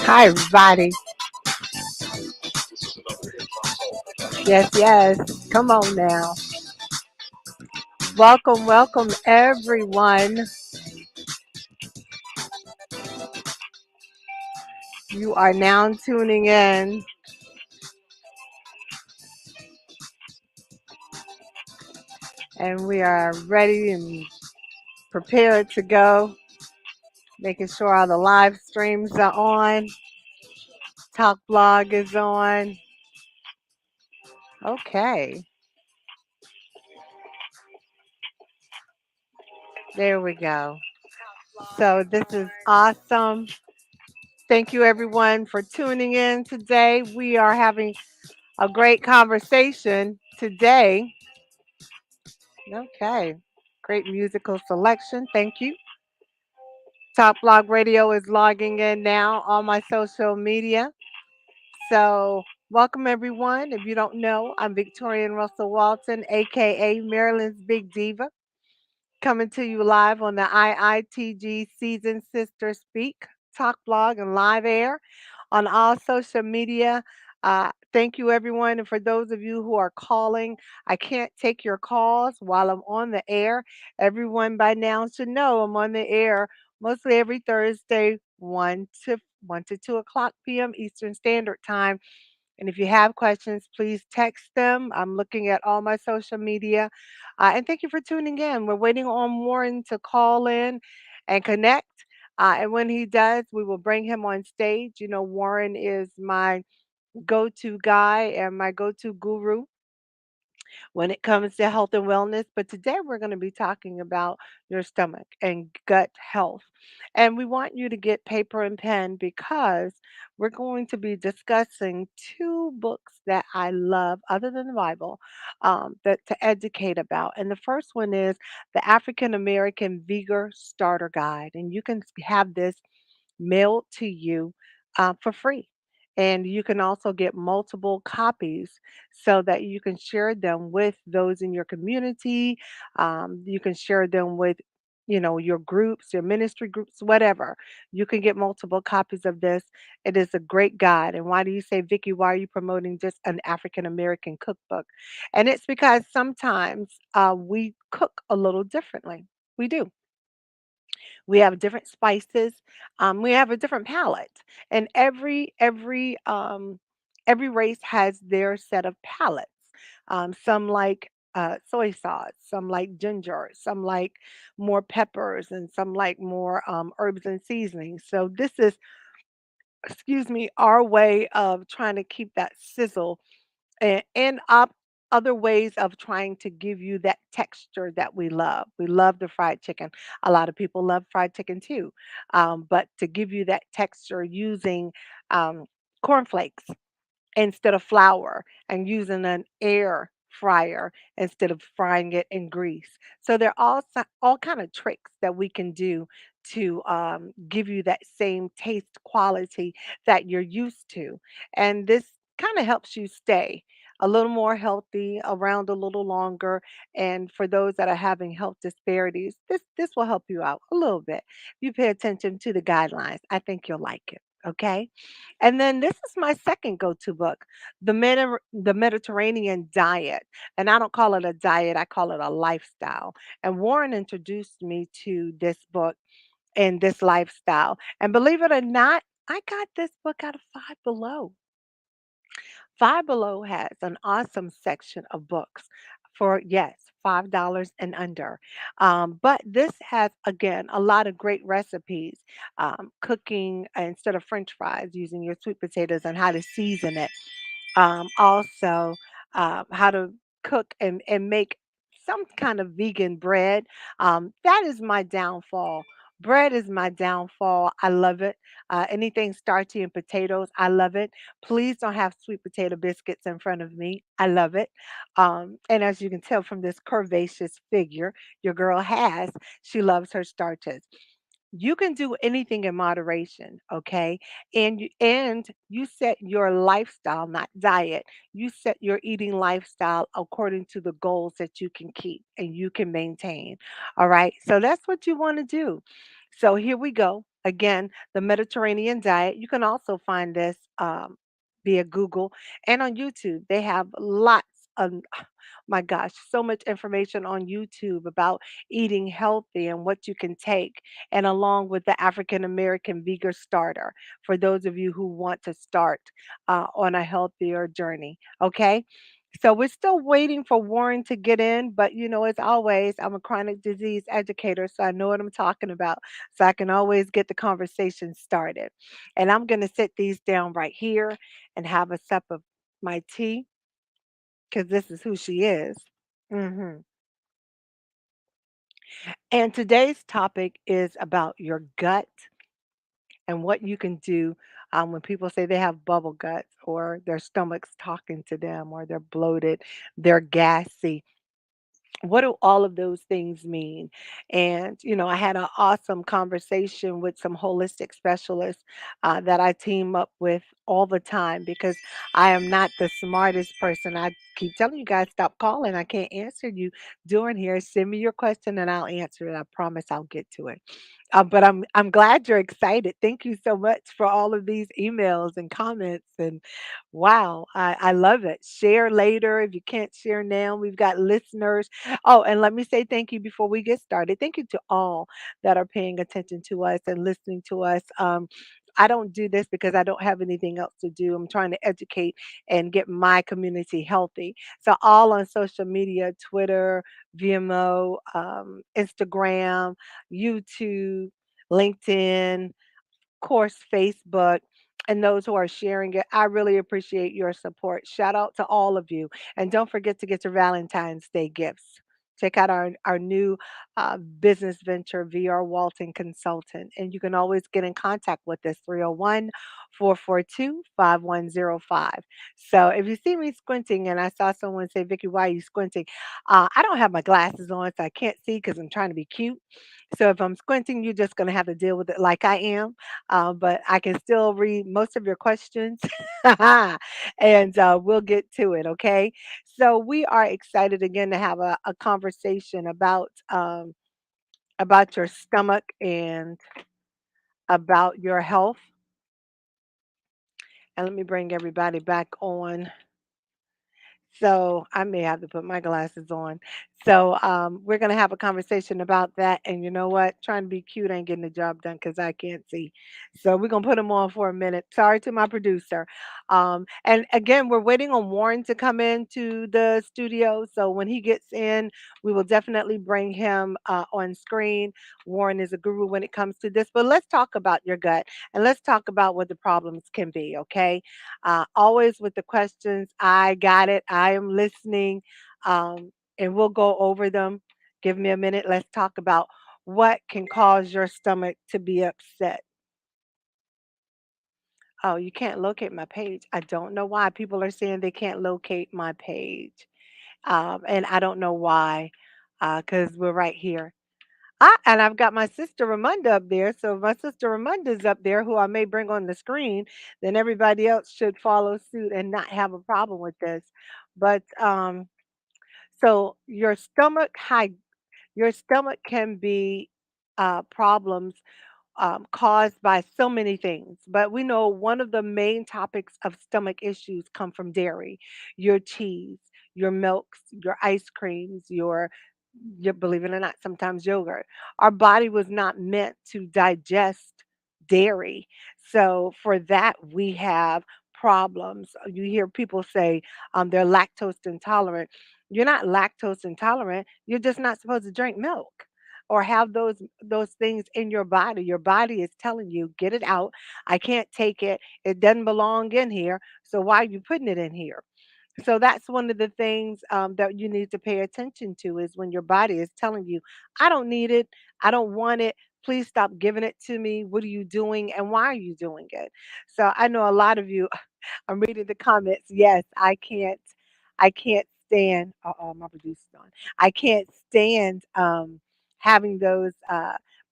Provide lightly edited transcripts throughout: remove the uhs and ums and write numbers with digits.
Hi, everybody. Yes, yes. Come on now. Welcome, welcome, everyone. You are now tuning in, and we are ready and prepared to go. Making sure all the live streams are on. Talk blog is on. Okay, there we go. So, this is awesome. Thank you, everyone, for tuning in today. We are having a great conversation today. Okay. Great musical selection. Thank you. Top Blog Radio is logging in now on my social media. So, welcome everyone. If you don't know, I'm Victorianne Russell Walton, aka Maryland's Big Diva, coming to you live on the IITG Season Sister Speak, Talk Blog, and Live Air on all social media. Thank you, everyone. And for those of you who are calling, I can't take your calls while I'm on the air. Everyone by now should know I'm on the air mostly every Thursday, 1 to 2 o'clock p.m. Eastern Standard Time. And if you have questions, please text them. I'm looking at all my social media. And thank you for tuning in. We're waiting on Warren to call in and connect. And when he does, we will bring him on stage. You know, Warren is my go to guy and my go to guru when it comes to health and wellness. But today we're going to be talking about your stomach and gut health. And we want you to get paper and pen because we're going to be discussing two books that I love, other than the Bible, that to educate about. And the first one is the African American Vigor Starter Guide. And you can have this mailed to you for free. And you can also get multiple copies so that you can share them with those in your community. You can share them with, your groups, your ministry groups, whatever. You can get multiple copies of this. It is a great guide. And why do you say, Vicky, why are you promoting just an African American cookbook? And it's because sometimes we cook a little differently. We do. We have different spices. We have a different palate, and every race has their set of palates. Some like soy sauce, some like ginger, some like more peppers, and some like more herbs and seasonings. So this is, excuse me, our way of trying to keep that sizzle and other ways of trying to give you that texture that we love. We love the fried chicken. A lot of people love fried chicken too. But to give you that texture using um, cornflakes instead of flour and using an air fryer instead of frying it in grease. So there are all kind of tricks that we can do to give you that same taste quality that you're used to. And this kind of helps you stay a little more healthy, around a little longer. And for those that are having health disparities, this will help you out a little bit. If you pay attention to the guidelines, I think you'll like it. Okay. And then this is my second go-to book, the Mediterranean Diet. And I don't call it a diet, I call it a lifestyle. And Warren introduced me to this book and this lifestyle. And believe it or not, I got this book out of Five Below. Five Below has an awesome section of books for, yes, $5 and under. But this has, again, a lot of great recipes. Cooking instead of French fries, using your sweet potatoes and how to season it. Also, how to cook and make some kind of vegan bread. That is my downfall. Bread is my downfall. I love it. Anything starchy and potatoes, I love it. Please don't have sweet potato biscuits in front of me. I love it. And as you can tell from this curvaceous figure your girl has, she loves her starches. You can do anything in moderation, okay? And you set your lifestyle, not diet. You set your eating lifestyle according to the goals that you can keep and you can maintain. All right? So that's what you want to do. So here we go. Again, the Mediterranean diet. You can also find this via Google and on YouTube. They have lots of, my gosh, so much information on YouTube about eating healthy and what you can take, and along with the African American Vegan Starter for those of you who want to start on a healthier journey. Okay. So we're still waiting for Warren to get in, but as always, I'm a chronic disease educator, so I know what I'm talking about. So I can always get the conversation started. And I'm going to sit these down right here and have a sip of my tea because this is who she is. hmm And today's topic is about your gut and what you can do when people say they have bubble guts or their stomach's talking to them or they're bloated, they're gassy. What do all of those things mean? And, I had an awesome conversation with some holistic specialists that I team up with all the time because I am not the smartest person. I keep telling you guys, stop calling. I can't answer you during here. Send me your question and I'll answer it. I promise I'll get to it. But I'm glad you're excited. Thank you so much for all of these emails and comments. And wow, I love it. Share later if you can't share now. We've got listeners. Oh, and let me say thank you before we get started. Thank you to all that are paying attention to us and listening to us. I don't do this because I don't have anything else to do. I'm trying to educate and get my community healthy. So, all on social media, Twitter, VMO, Instagram, YouTube, LinkedIn, course, Facebook, and those who are sharing it. I really appreciate your support. Shout out to all of you. And don't forget to get your Valentine's Day gifts. Check out our new business venture, VR Walton Consultant. And you can always get in contact with us, 301-442-5105. So if you see me squinting, and I saw someone say, Vicky, why are you squinting? I don't have my glasses on, so I can't see because I'm trying to be cute. So if I'm squinting, you're just going to have to deal with it like I am. But I can still read most of your questions and we'll get to it. Okay. So we are excited again to have a conversation about your stomach and about your health. And let me bring everybody back on. So I may have to put my glasses on. So we're going to have a conversation about that. And you know what? Trying to be cute ain't getting the job done because I can't see. So we're going to put them on for a minute. Sorry to my producer. And again, we're waiting on Warren to come into the studio. So when he gets in, we will definitely bring him on screen. Warren is a guru when it comes to this. But let's talk about your gut and let's talk about what the problems can be. Okay. Always with the questions. I got it. I am listening. And we'll go over them. Give me a minute. Let's talk about what can cause your stomach to be upset. Oh, you can't locate my page. I don't know why. People are saying they can't locate my page. And I don't know why, because we're right here. And I've got my sister Ramunda up there. So if my sister Ramunda's up there, who I may bring on the screen, then everybody else should follow suit and not have a problem with this. But so your stomach can be problems caused by so many things. But we know one of the main topics of stomach issues come from dairy, your cheese, your milks, your ice creams, your believe it or not, sometimes yogurt. Our body was not meant to digest dairy. So for that, we have problems. You hear people say they're lactose intolerant. You're not lactose intolerant. You're just not supposed to drink milk or have those things in your body. Your body is telling you, get it out. I can't take it. It doesn't belong in here. So why are you putting it in here? So that's one of the things that you need to pay attention to is when your body is telling you, I don't need it. I don't want it. Please stop giving it to me. What are you doing? And why are you doing it? So I know a lot of you, I'm reading the comments. Yes, I can't stand, my producer's on. I can't stand having those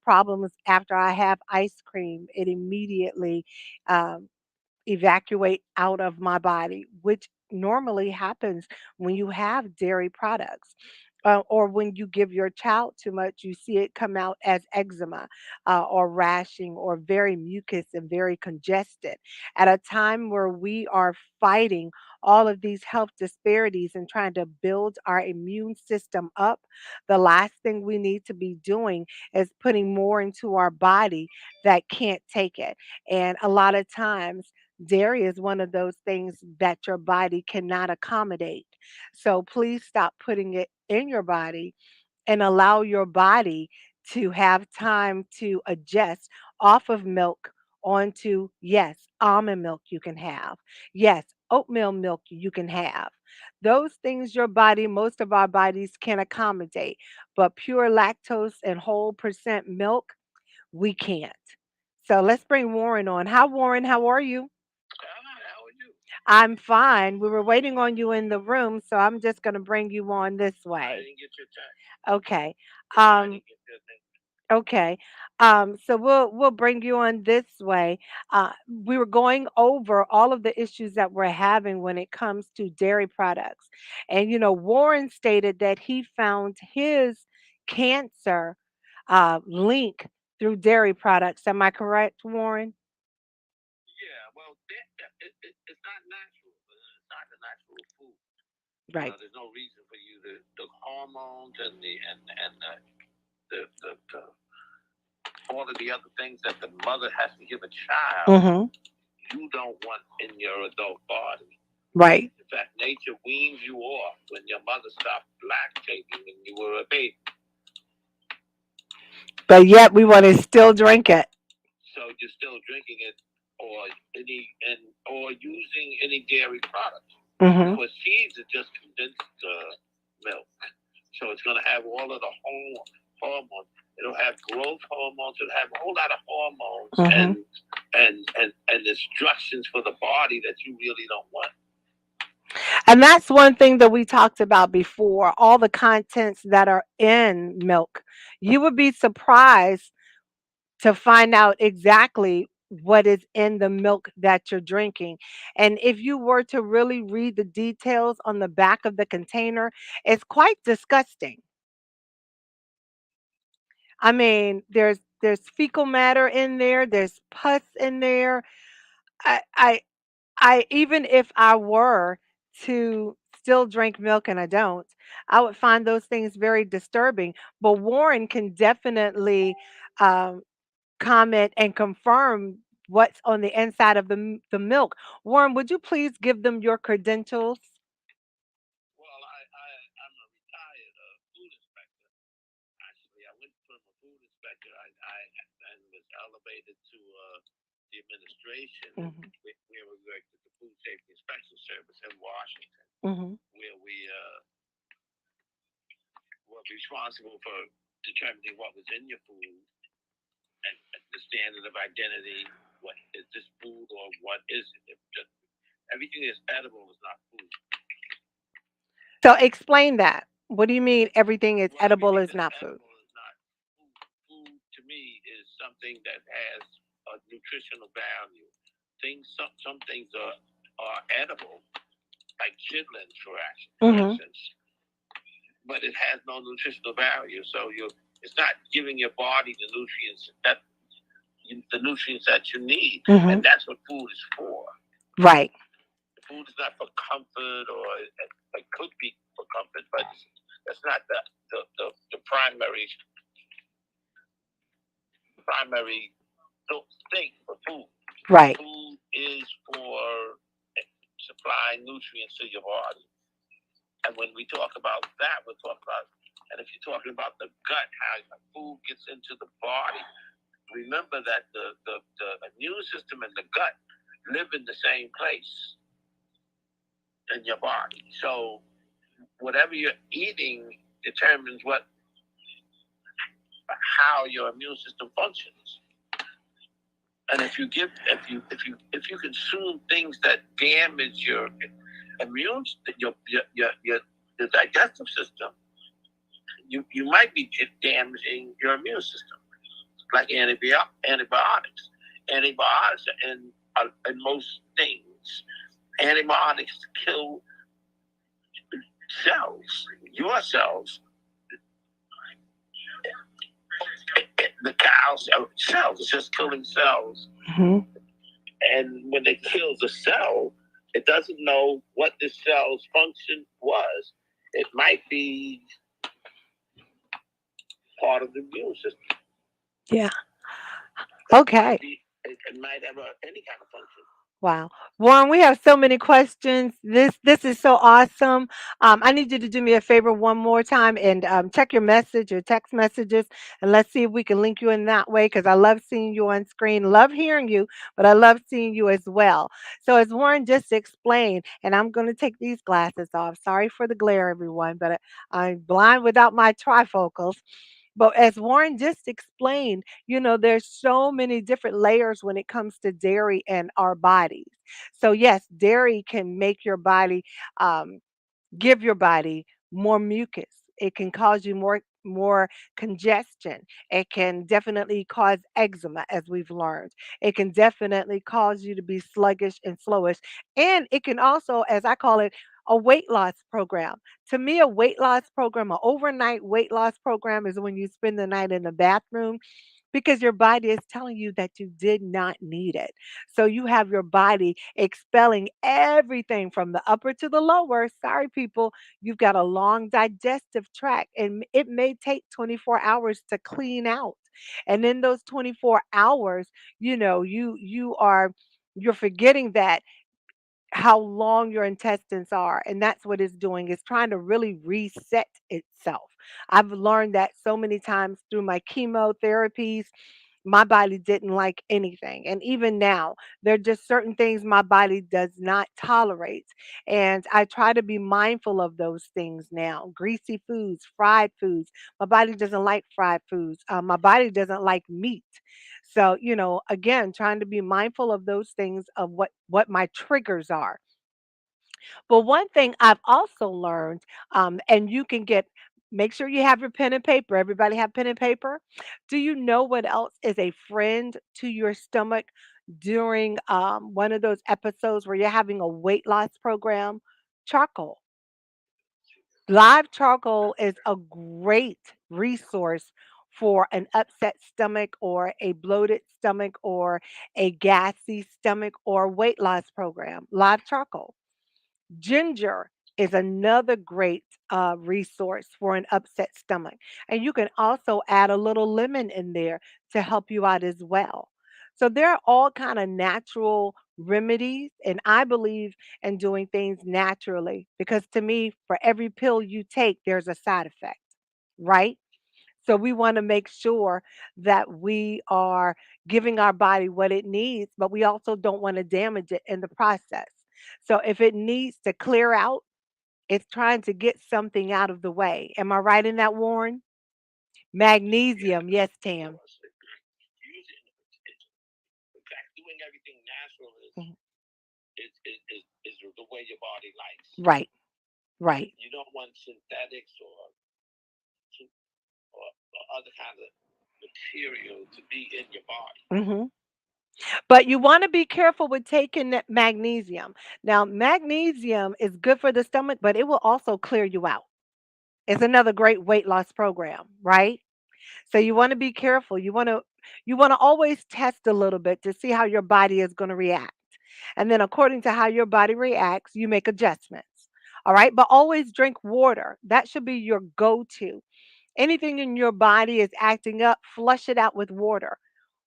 problems after I have ice cream. It immediately um, evacuate out of my body, which normally happens when you have dairy products. or when you give your child too much, you see it come out as eczema or rashing or very mucus and very congested. At a time where we are fighting all of these health disparities and trying to build our immune system up, the last thing we need to be doing is putting more into our body that can't take it. And a lot of times, dairy is one of those things that your body cannot accommodate. So please stop putting it in your body and allow your body to have time to adjust off of milk onto, yes, almond milk you can have. Yes, oatmeal milk you can have. Those things your body, most of our bodies can accommodate, but pure lactose and whole percent milk, we can't. So let's bring Warren on. Hi, Warren. How are you? Hi, how are you? I'm fine. We were waiting on you in the room, so I'm just going to bring you on this I way. didn't get your text. Okay. Yeah, I Um, didn't get your thing. okay. So we'll bring you on this way. We were going over all of the issues that we're having when it comes to dairy products. And Warren stated that he found his cancer link through dairy products. Am I correct, Warren? Yeah, well, it's not natural. It's not a natural food. Right. There's no reason for you to the hormones and the all of the other things that the mother has to give a child. Mm-hmm. You don't want in your adult body. Right. In fact, nature weans you off when your mother stopped lactating when you were a baby. But yet we want to still drink it. So you're still drinking it or using any dairy products Mm-hmm. because cheese is just condensed milk. So it's going to have all of the hormones. It'll have growth hormones. It'll have a whole lot of hormones Mm-hmm. and instructions for the body that you really don't want. And that's one thing that we talked about before, all the contents that are in milk. You would be surprised to find out exactly what is in the milk that you're drinking. And if you were to really read the details on the back of the container, it's quite disgusting. I mean, there's fecal matter in there, there's pus in there. I I I even if I were to still drink milk and I don't, I would find those things very disturbing. But Warren can definitely um, comment and confirm what's on the inside of the milk. Warren, would you please give them your credentials? Well, I'm a retired food inspector. Actually, I went from a food inspector. I and was elevated to the administration, Hmm. where we worked at the Food Safety Inspection Service in Washington, Hmm. where we were responsible for determining what was in your food and the standard of identity. What is this food or what is it? Everything that's edible is not food. So explain that. What do you mean everything is Well, edible everything is that's not food? edible is not food. Food to me is something that has a nutritional value. Some things are edible, like chitlins, for Hmm. instance, but it has no nutritional value. So it's not giving your body the nutrients that you need, Hmm. and that's what food is for. Right. Food is not for comfort, or it could be for comfort, but that's not the primary thing for food. Right. Food is for supplying nutrients to your body. And when we talk about that, we're talking about, and if you're talking about the gut, how food gets into the body, remember that the immune system and the gut live in the same place in your body. So whatever you're eating determines how your immune system functions. And if you consume things that damage your immune your digestive system, you might be damaging your immune system, like antibiotics. Antibiotics in most things. Antibiotics kill cells, your cells, the cows cells. It's just killing cells. Mhm. And when it kills a cell, it doesn't know what the cell's function was. It might be part of the immune system. Yeah. It Okay. might be. It might have any kind of function. Wow. Warren, we have so many questions. This is so awesome. I need you to do me a favor one more time and check your message, your text messages, and let's see if we can link you in that way because I love seeing you on screen. Love hearing you, but I love seeing you as well. So as Warren just explained, and I'm going to take these glasses off. Sorry for the glare, everyone, but I'm blind without my trifocals. But as Warren just explained, there's so many different layers when it comes to dairy and our bodies. So yes, dairy can make your body um, give your body more mucus. It can cause you more congestion. It can definitely cause eczema, as we've learned. It can definitely cause you to be sluggish and slowish. And it can also, as I call it, a weight loss program. To me, a weight loss program, an overnight weight loss program, is when you spend the night in the bathroom because your body is telling you that you did not need it. So you have your body expelling everything from the upper to the lower. Sorry, people, you've got a long digestive tract, and it may take 24 hours to clean out. And in those 24 hours, you're forgetting that how long your intestines are, and that's what it's doing. It's trying to really reset itself. I've learned that so many times through my chemotherapies. My body didn't like anything, and even now there are just certain things my body does not tolerate, and I try to be mindful of those things now. Greasy foods, fried foods. My body doesn't like fried foods. My body doesn't like meat. So, again, trying to be mindful of those things, of what my triggers are. But one thing I've also learned, and you can make sure you have your pen and paper. Everybody have pen and paper. Do you know what else is a friend to your stomach during one of those episodes where you're having a weight loss program? Charcoal. Live charcoal is a great resource for an upset stomach or a bloated stomach or a gassy stomach or weight loss program. Live charcoal. Ginger is another great resource for an upset stomach. And you can also add a little lemon in there to help you out as well. So there are all kind of natural remedies, and I believe in doing things naturally because to me, for every pill you take, there's a side effect, right? So we want to make sure that we are giving our body what it needs, but we also don't want to damage it in the process. So if it needs to clear out, it's trying to get something out of the way. Am I right in that, Warren? Yeah, Magnesium, yes, of Tam. course. Using in fact, doing everything natural Mhm. is the way your body likes. Right, right. You don't want synthetics or other kind of material to be in your body. hmm But you want to be careful with taking that magnesium. Now, magnesium is good for the stomach, but it will also clear you out. It's another great weight loss program, right? So you want to be careful. You want to always test a little bit to see how your body is going to react. And then according to how your body reacts, you make adjustments. All right? But always drink water. That should be your go-to. Anything in your body is acting up, flush it out with water.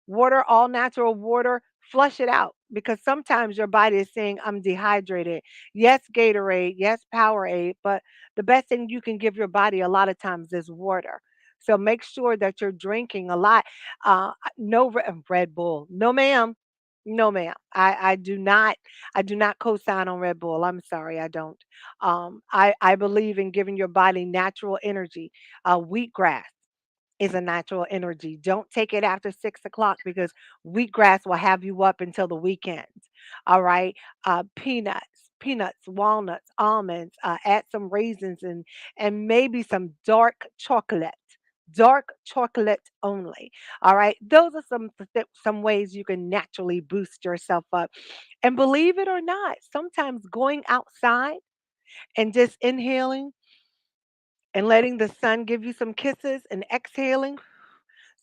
Water, all natural water, flush it out because sometimes your body is saying, I'm dehydrated. Yes, Gatorade, yes, Powerade, but the best thing you can give your body a lot of times is water. So make sure that you're drinking a lot. No Red Bull. No, ma'am. No, ma'am. I do not co-sign on Red Bull. I'm sorry, I don't. I believe in giving your body natural energy. Wheatgrass is a natural energy. Don't take it after 6 o'clock because wheatgrass will have you up until the weekend. All right. Peanuts, walnuts, almonds. Add some raisins and maybe some dark chocolate. Dark chocolate only. All right. Those are some ways you can naturally boost yourself up. And believe it or not, sometimes going outside and just inhaling and letting the sun give you some kisses and exhaling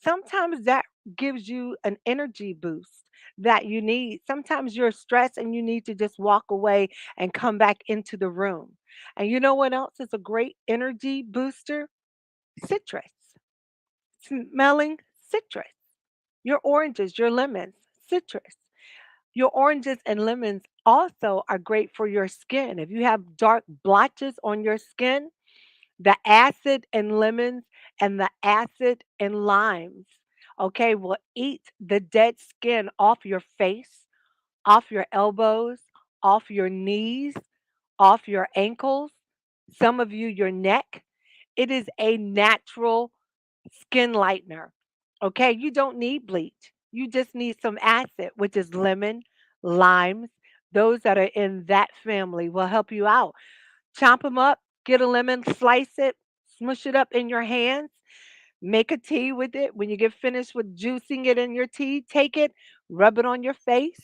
Sometimes that gives you an energy boost that you need. Sometimes you're stressed and you need to just walk away and come back into the room. And you know what else is a great energy booster? Citrus. Smelling citrus. Your oranges, your lemons, citrus. Your oranges and lemons also are great for your skin. If you have dark blotches on your skin, the acid in lemons and the acid in limes, okay, will eat the dead skin off your face, off your elbows, off your knees, off your ankles, some of you, your neck. It is a natural skin lightener. Okay, you don't need bleach. You just need some acid, which is lemon, limes. Those that are in that family will help you out. Chop them up, get a lemon, slice it, smush it up in your hands, make a tea with it. When you get finished with juicing it in your tea, take it, rub it on your face,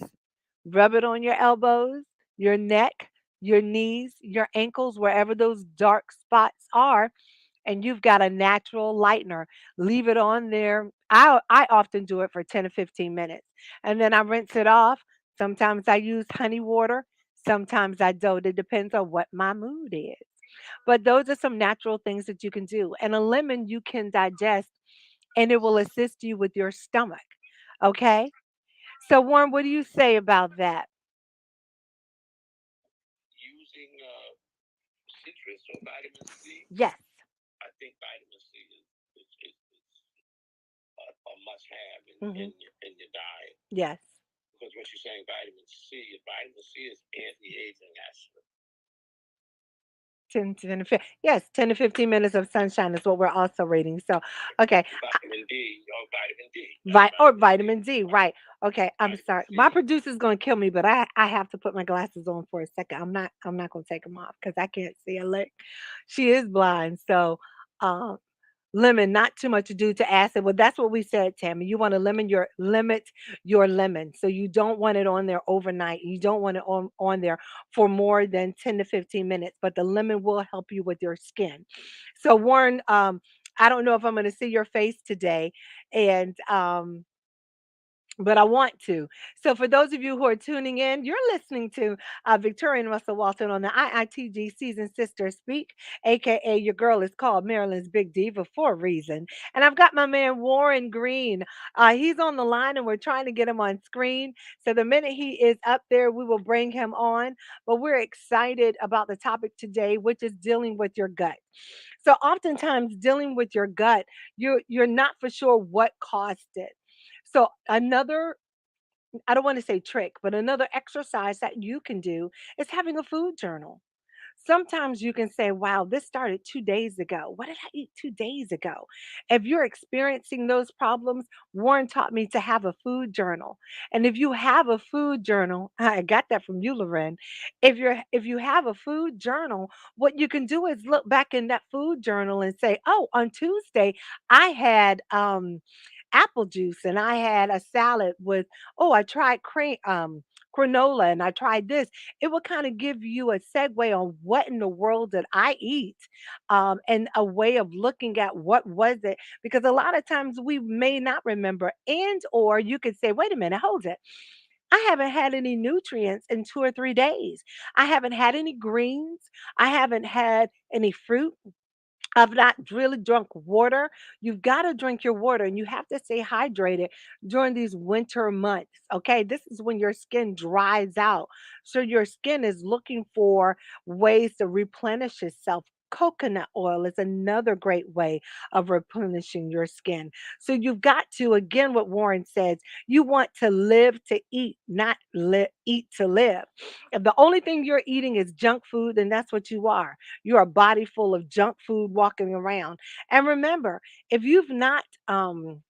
rub it on your elbows, your neck, your knees, your ankles, wherever those dark spots are, and you've got a natural lightener. Leave it on there. I often do it for 10 to 15 minutes and then I rinse it off. Sometimes I use honey water. Sometimes I don't. It depends on what my mood is. But those are some natural things that you can do. And a lemon you can digest and it will assist you with your stomach. Okay? So Warren, what do you say about that? Using citrus or vitamin C, Yes. I think vitamin C is a must have Hmm. in your diet. Yes. Because what you're saying, vitamin C is anti-aging actually. 10 to yes, 10 to 15 minutes of sunshine is what we're also rating. So, okay. Vitamin D or vitamin D, not Or vitamin C. vitamin D, right. Okay, I'm Vitamin sorry. My C. producer's gonna kill me, but I have to put my glasses on for a second. I'm not gonna take them off because I can't see a lick. She is blind, so um lemon, not too much to do to acid. Well, that's what we said, Tammy. You want to limit your lemon. So you don't want it on there overnight. You don't want it on there for more than 10 to 15 minutes, but the lemon will help you with your skin. So Warren, I don't know if I'm going to see your face today. And but I want to. So, for those of you who are tuning in, you're listening to Victorian Russell Walton on the IITG Season Sister Speak, aka your girl is called Maryland's Big Diva for a reason. And I've got my man Warren Green. He's on the line and we're trying to get him on screen. So, the minute he is up there, we will bring him on. But we're excited about the topic today, which is dealing with your gut. So, oftentimes, dealing with your gut, you're not for sure what caused it. So another, I don't want to say trick, but another exercise that you can do is having a food journal. Sometimes you can say, wow, this started 2 days ago. What did I eat 2 days ago? If you're experiencing those problems, Warren taught me to have a food journal. And if you have a food journal, I got that from you, Loren. If you have a food journal, what you can do is look back in that food journal and say, oh, on Tuesday, I had apple juice and I had a salad with, oh, I tried granola and I tried this. It will kind of give you a segue on what in the world did I eat, and a way of looking at what was it. Because a lot of times we may not remember, and or you could say, wait a minute, hold it. I haven't had any nutrients in 2 or 3 days. I haven't had any greens. I haven't had any fruit. I've not really drunk water. You've got to drink your water and you have to stay hydrated during these winter months. Okay. This is when your skin dries out. So your skin is looking for ways to replenish itself. Coconut oil is another great way of replenishing your skin. So you've got to, again, what Warren says, you want to live to eat, not eat to live. If the only thing you're eating is junk food, then that's what you are. You're a body full of junk food walking around. And remember, if you've not drunk,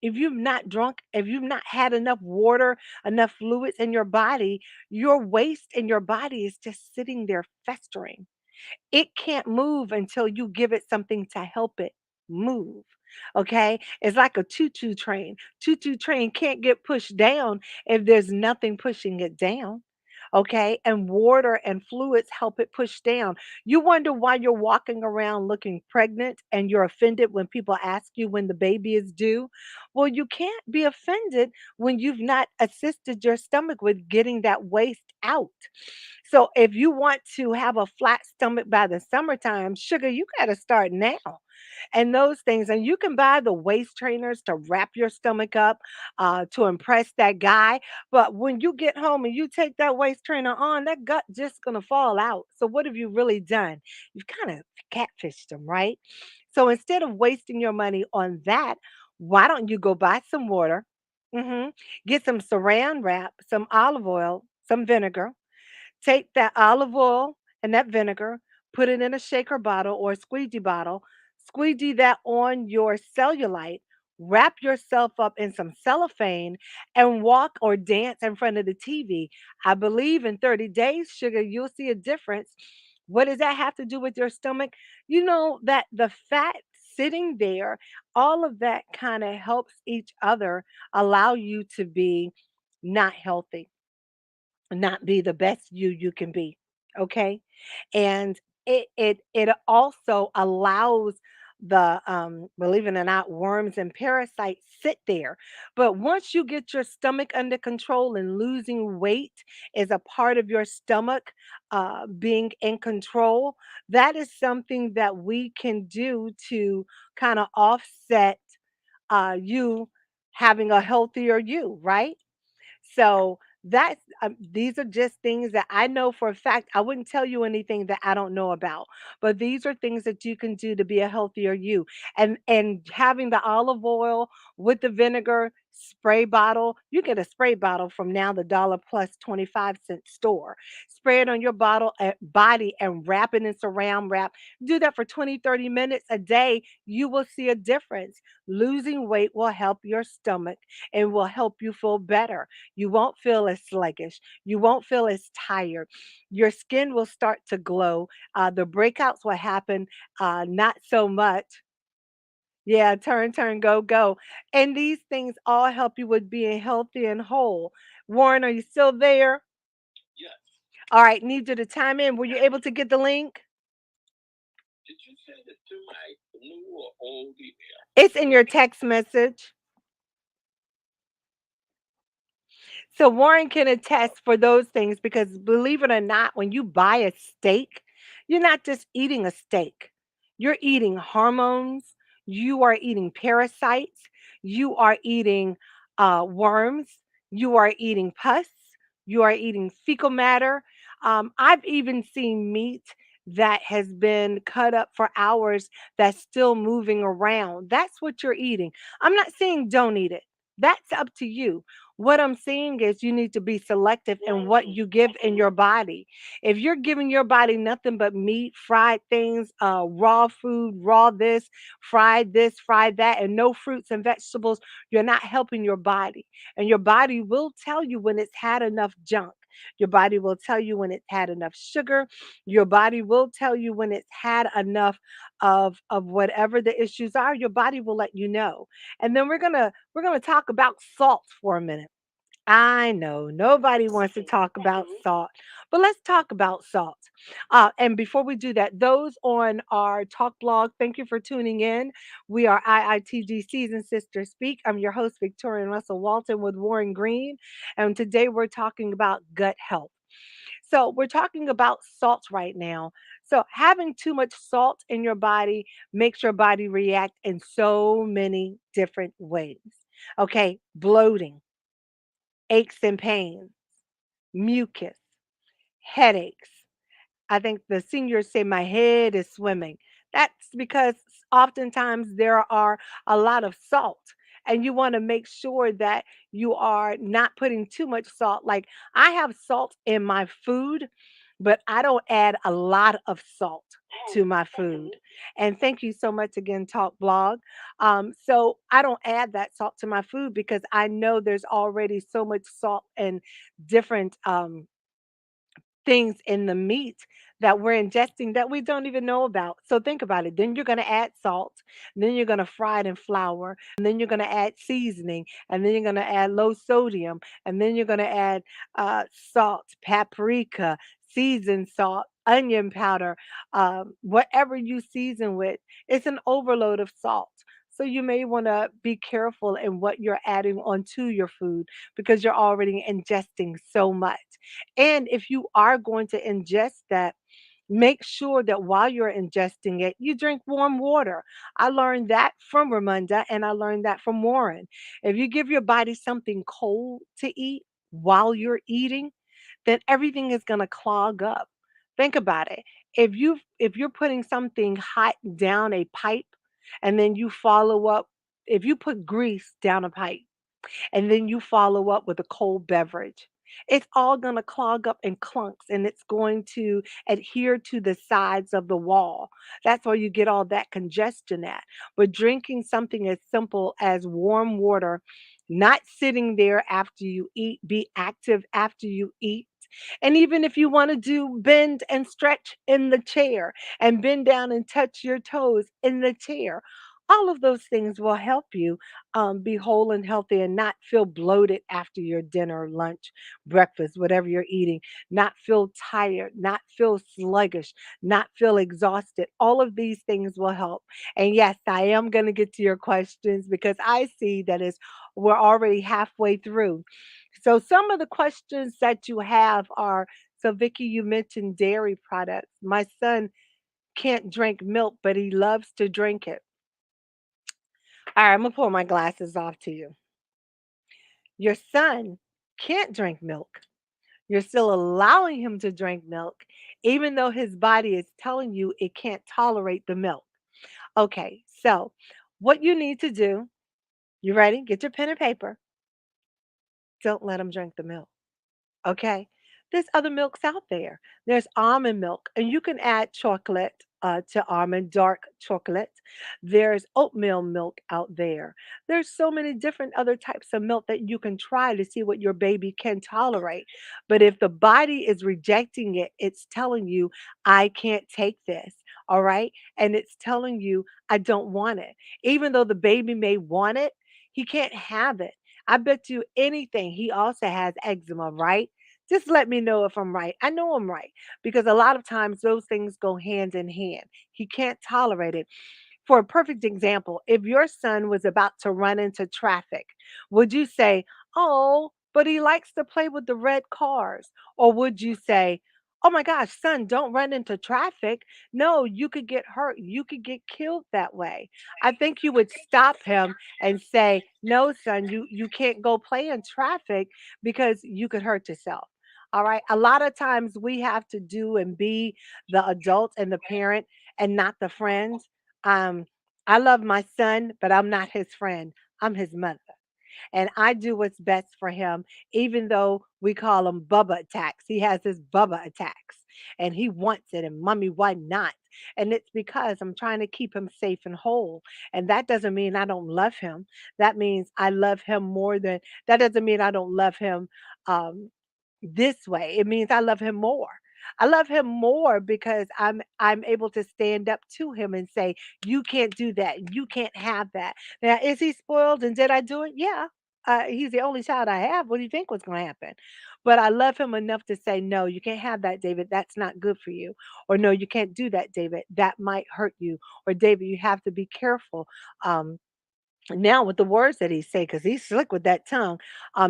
if you've not had enough water, enough fluids in your body, your waste in your body is just sitting there festering. It can't move until you give it something to help it move. Okay? It's like a choo-choo train. Choo-choo train can't get pushed down if there's nothing pushing it down. Okay, and water and fluids help it push down. You wonder why you're walking around looking pregnant and you're offended when people ask you when the baby is due. Well, you can't be offended when you've not assisted your stomach with getting that waste out. So if you want to have a flat stomach by the summertime, sugar, you got to start now. And those things, and you can buy the waist trainers to wrap your stomach up to impress that guy. But when you get home and you take that waist trainer on, that gut just gonna fall out. So what have you really done? You've kind of catfished them, right? So instead of wasting your money on that, why don't you go buy some water? hmm Get some saran wrap, some olive oil, some vinegar. Take that olive oil and that vinegar, put it in a shaker bottle or a squeegee bottle, squeegee that on your cellulite, wrap yourself up in some cellophane, and walk or dance in front of the TV. I believe in 30 days, sugar, you'll see a difference. What does that have to do with your stomach? You know that the fat sitting there, all of that kind of helps each other allow you to be not healthy, not be the best you can be. Okay. And it also allows the believe it or not, worms and parasites sit there. But once you get your stomach under control, and losing weight is a part of your stomach being in control, that is something that we can do to kind of offset you having a healthier you, right? So that's these are just things that I know for a fact. I wouldn't tell you anything that I don't know about, but these are things that you can do to be a healthier you. And having the olive oil with the vinegar spray bottle, you get a spray bottle from now the dollar plus 25-cent store. Spray it on your body and wrap it in saran wrap. Do that for 20, 30 minutes a day. You will see a difference. Losing weight will help your stomach and will help you feel better. You won't feel as sluggish. You won't feel as tired. Your skin will start to glow. The breakouts will happen not so much. Yeah, turn, turn, go, go. And these things all help you with being healthy and whole. Warren, are you still there? Yes. All right, need you to chime in. Were you able to get the link? Did you send it to my new or old email? It's in your text message. So Warren can attest for those things because believe it or not, when you buy a steak, you're not just eating a steak. You're eating hormones, you are eating parasites, you are eating worms, you are eating pus, you are eating fecal matter. I've even seen meat that has been cut up for hours that's still moving around. That's what you're eating. I'm not saying don't eat it. That's up to you. What I'm saying is you need to be selective in what you give in your body. If you're giving your body nothing but meat, fried things, raw food, raw this, fried that, and no fruits and vegetables, you're not helping your body. And your body will tell you when it's had enough junk. Your body will tell you when it's had enough sugar. Your body will tell you when it's had enough of whatever the issues are. Your body will let you know. And then we're gonna talk about salt for a minute. I know nobody wants to talk about salt, but let's talk about salt. And before we do that, those on our talk blog, thank you for tuning in. We are IITG Season Sister Speak. I'm your host, Victorian Russell Walton with Warren Green, and today we're talking about gut health. So we're talking about salt right now. So having too much salt in your body makes your body react in so many different ways. Okay, bloating, aches and pains, mucus, headaches. I think the seniors say my head is swimming. That's because oftentimes there are a lot of salt. And you want to make sure that you are not putting too much salt. Like I have salt in my food, but I don't add a lot of salt to my food. And thank you so much again, Talk Blog. So I don't add that salt to my food because I know there's already so much salt and different things in the meat that we're ingesting that we don't even know about. So think about it. Then you're going to add salt, then you're going to fry it in flour, and then you're going to add seasoning, and then you're going to add low sodium, and then you're going to add salt, paprika, seasoned salt, onion powder, whatever you season with. It's an overload of salt. So you may want to be careful in what you're adding onto your food because you're already ingesting so much. And if you are going to ingest that, make sure that while you're ingesting it, you drink warm water. I learned that from Ramunda and I learned that from Warren. If you give your body something cold to eat while you're eating, then everything is going to clog up. Think about it. If you're putting something hot down a pipe and then you follow up, if you put grease down a pipe and then you follow up with a cold beverage, it's all going to clog up and clunks and it's going to adhere to the sides of the wall. That's where you get all that congestion at. But drinking something as simple as warm water, not sitting there after you eat, be active after you eat. And even if you want to do bend and stretch in the chair and bend down and touch your toes in the chair, all of those things will help you be whole and healthy and not feel bloated after your dinner, lunch, breakfast, whatever you're eating, not feel tired, not feel sluggish, not feel exhausted. All of these things will help. And yes, I am going to get to your questions because I see that is we're already halfway through. So some of the questions that you have are, so Vicky, you mentioned dairy products. My son can't drink milk, but he loves to drink it. All right, I'm gonna pull my glasses off to you. Your son can't drink milk. You're still allowing him to drink milk, even though his body is telling you it can't tolerate the milk. Okay, so what you need to do, you ready? Get your pen and paper. Don't let him drink the milk. Okay. There's other milks out there. There's almond milk, and you can add chocolate to almond, dark chocolate. There's oatmeal milk out there. There's so many different other types of milk that you can try to see what your baby can tolerate. But if the body is rejecting it, it's telling you, I can't take this. All right. And it's telling you, I don't want it. Even though the baby may want it, he can't have it. I bet you anything he also has eczema, right? Just let me know if I'm right. I know I'm right because a lot of times those things go hand in hand. He can't tolerate it. For a perfect example, if your son was about to run into traffic, would you say, "Oh, but he likes to play with the red cars"? Or would you say, "Oh my gosh, son, don't run into traffic. No, you could get hurt. You could get killed that way." I think you would stop him and say, "No, son, you can't go play in traffic because you could hurt yourself." All right. A lot of times we have to do and be the adult and the parent and not the friends. um, I love my son, but I'm not his friend. I'm his mother. And I do what's best for him, even though we call him Bubba attacks. He has his Bubba attacks and he wants it. And mommy, why not? And it's because I'm trying to keep him safe and whole. And that doesn't mean I don't love him. That means I love him more than, that doesn't mean I don't love him um, this way. It means I love him more. I love him more because I'm able to stand up to him and say, "You can't do that. You can't have that." Now, is he spoiled and did I do it? Yeah. He's the only child I have. What do you think was going to happen? But I love him enough to say, "No, you can't have that, David. That's not good for you." Or, "No, you can't do that, David. That might hurt you." Or, "David, you have to be careful." Now with the words that he say, because he's slick with that tongue,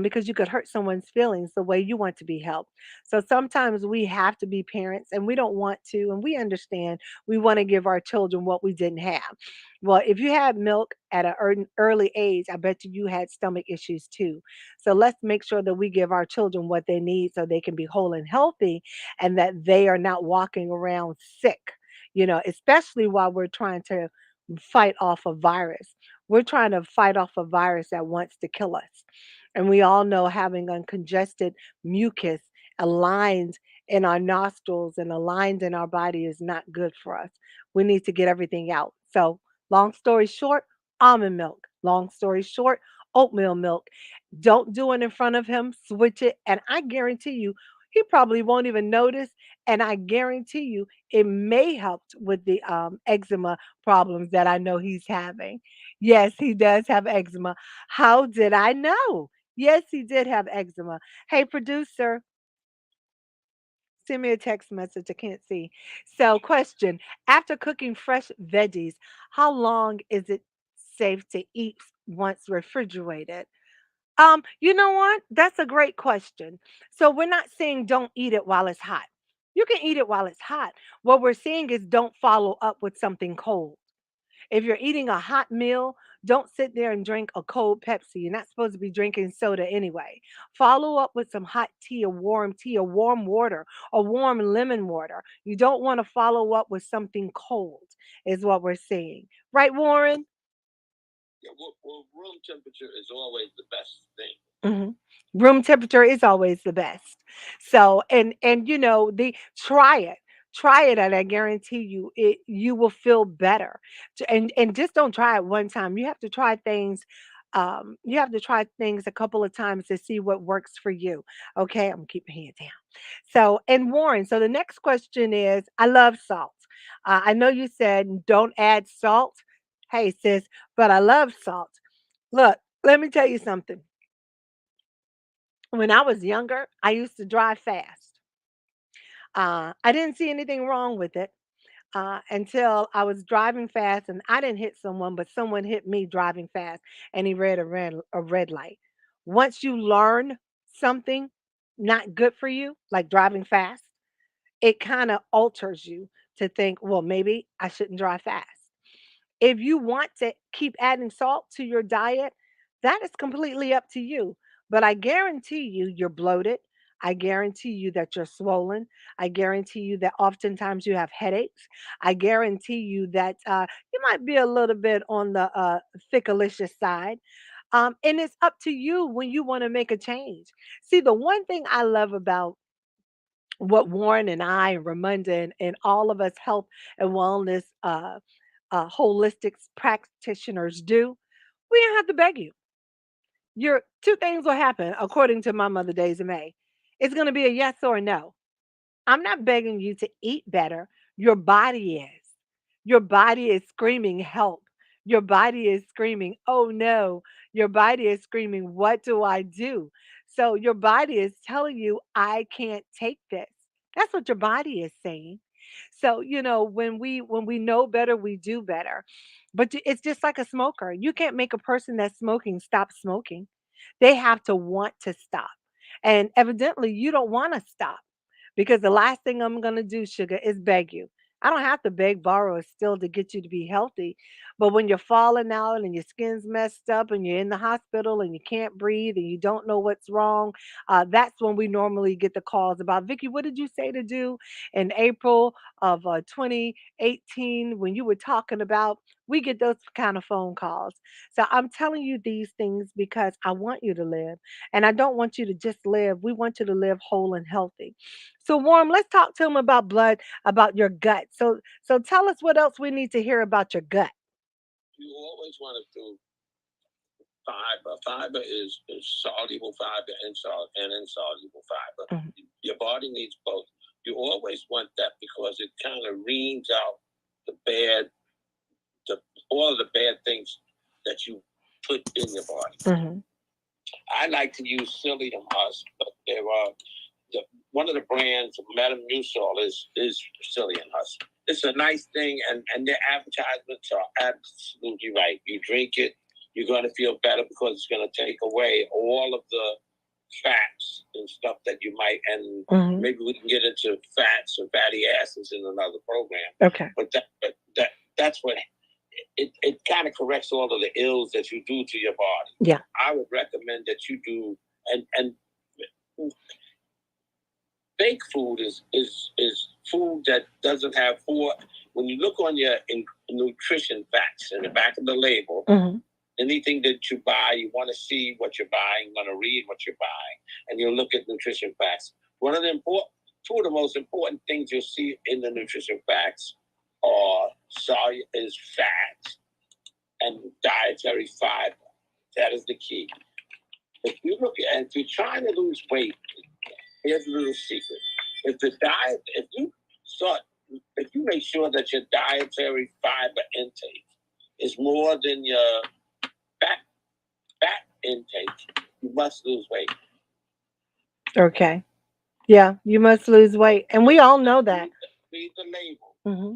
because you could hurt someone's feelings the way you want to be helped. So sometimes we have to be parents and we don't want to, and we understand we want to give our children what we didn't have. Well, if you had milk at an early age, I bet you had stomach issues too. So let's make sure that we give our children what they need so they can be whole and healthy and that they are not walking around sick, especially while we're trying to fight off a virus. We're trying to fight off a virus that wants to kill us. And we all know having uncongested mucus aligned in our nostrils and aligned in our body is not good for us. We need to get everything out. So, long story short, almond milk. Long story short, oatmeal milk. Don't do it in front of him, switch it. And I guarantee you, He probably won't even notice. And I guarantee you, it may help with the eczema problems that I know he's having. Yes, he does have eczema. How did I know? Yes, he did have eczema. Hey, producer, send me a text message. I can't see. So, question: after cooking fresh veggies, how long is it safe to eat once refrigerated? You know what? That's a great question. So we're not saying don't eat it while it's hot. You can eat it while it's hot. What we're saying is don't follow up with something cold. If you're eating a hot meal, don't sit there and drink a cold Pepsi. You're not supposed to be drinking soda anyway. Follow up with some hot tea, or warm water, or warm lemon water. You don't want to follow up with something cold, is what we're saying. Right, Warren? Yeah, well, room temperature is always the best thing. Mhm. Room temperature is always the best. So, and the try it. Try it and I guarantee you you will feel better. And just don't try it one time. You have to try things a couple of times to see what works for you. Okay? I'm gonna keep my hand down. So, and Warren, so the next question is I love salt. I know you said don't add salt. Hey sis, but I love salt. Look, let me tell you something. When I was younger, I used to drive fast. I didn't see anything wrong with it until I was driving fast and I didn't hit someone, but someone hit me driving fast and he read a red light. Once you learn something not good for you, like driving fast, it kind of alters you to think, well, maybe I shouldn't drive fast. If you want to keep adding salt to your diet, that is completely up to you. But I guarantee you, you're bloated. I guarantee you that you're swollen. I guarantee you that oftentimes you have headaches. I guarantee you that you might be a little bit on the thickalicious side. And it's up to you when you want to make a change. See, the one thing I love about what Warren and I, and Ramunda, and all of us health and wellness holistic practitioners do, we don't have to beg you. Your two things will happen according to my mother Days of May. It's going to be a yes or a no. I'm not begging you to eat better. Your body is. Your body is screaming help. Your body is screaming, oh no. Your body is screaming, what do I do? So your body is telling you, I can't take this. That's what your body is saying. So, when we know better, we do better. But it's just like a smoker. You can't make a person that's smoking stop smoking. They have to want to stop. And evidently, you don't want to stop because the last thing I'm going to do, sugar, is beg you. I don't have to beg, borrow, or steal to get you to be healthy. But when you're falling out and your skin's messed up and you're in the hospital and you can't breathe and you don't know what's wrong, that's when we normally get the calls about, Vicky, what did you say to do in April of 2018 when you were talking about? We get those kind of phone calls. So I'm telling you these things because I want you to live. And I don't want you to just live. We want you to live whole and healthy. So, Warm, let's talk to him about blood, about your gut. So tell us what else we need to hear about your gut. You always want to do fiber. Fiber is soluble fiber and insoluble fiber. Mhm. Your body needs both. You always want that because it kind of reams out the bad, the all of the bad things that you put in your body. Mhm. I like to use psyllium husk, but there are one of the brands, Metamucil, is psyllium husk. It's a nice thing, and their advertisements are absolutely right. You drink it, you're going to feel better because it's going to take away all of the fats and stuff that you might, and maybe we can get into fats or fatty acids in another program. Okay. That's what it kind of corrects all of the ills that you do to your body. Yeah. I would recommend that you do, and fake food is food that doesn't have four. When you look on your nutrition facts in the back of the label, anything that you buy, you want to see what you're buying, you want to read what you're buying, and you'll look at nutrition facts. Two of the most important things you'll see in the nutrition facts is fat and dietary fiber. That is the key. If you're trying to lose weight, here's a little secret. If the diet, start, if you make sure that your dietary fiber intake is more than your fat intake, you must lose weight. Okay. Yeah, you must lose weight. And we all know that. Read the label. Hmm.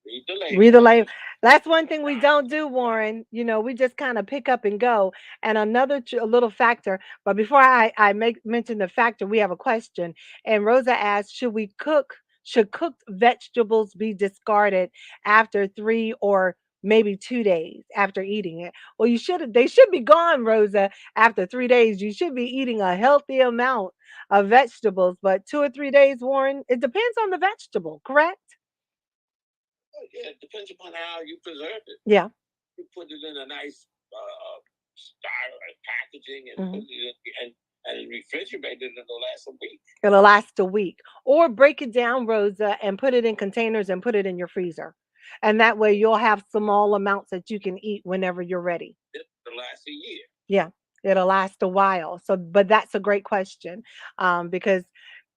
Read the label. Read the label. That's one thing we don't do, Warren. You know, we just kind of pick up and go. And another a little factor. But before I make mention the factor, we have a question. And Rosa asked, should we cook? Should cooked vegetables be discarded after 3 or maybe 2 days after eating it? Well, you should. They should be gone, Rosa. After 3 days, you should be eating a healthy amount of vegetables. But 2 or 3 days, Warren, it depends on the vegetable. Correct? Yeah, it depends upon how you preserve it. Yeah. You put it in a nice style and packaging and put it in, and refrigerate it, it'll last a week. It'll last a week. Or break it down, Rosa, and put it in containers and put it in your freezer. And that way you'll have small amounts that you can eat whenever you're ready. It'll last a year. Yeah, it'll last a while. So, but that's a great question, because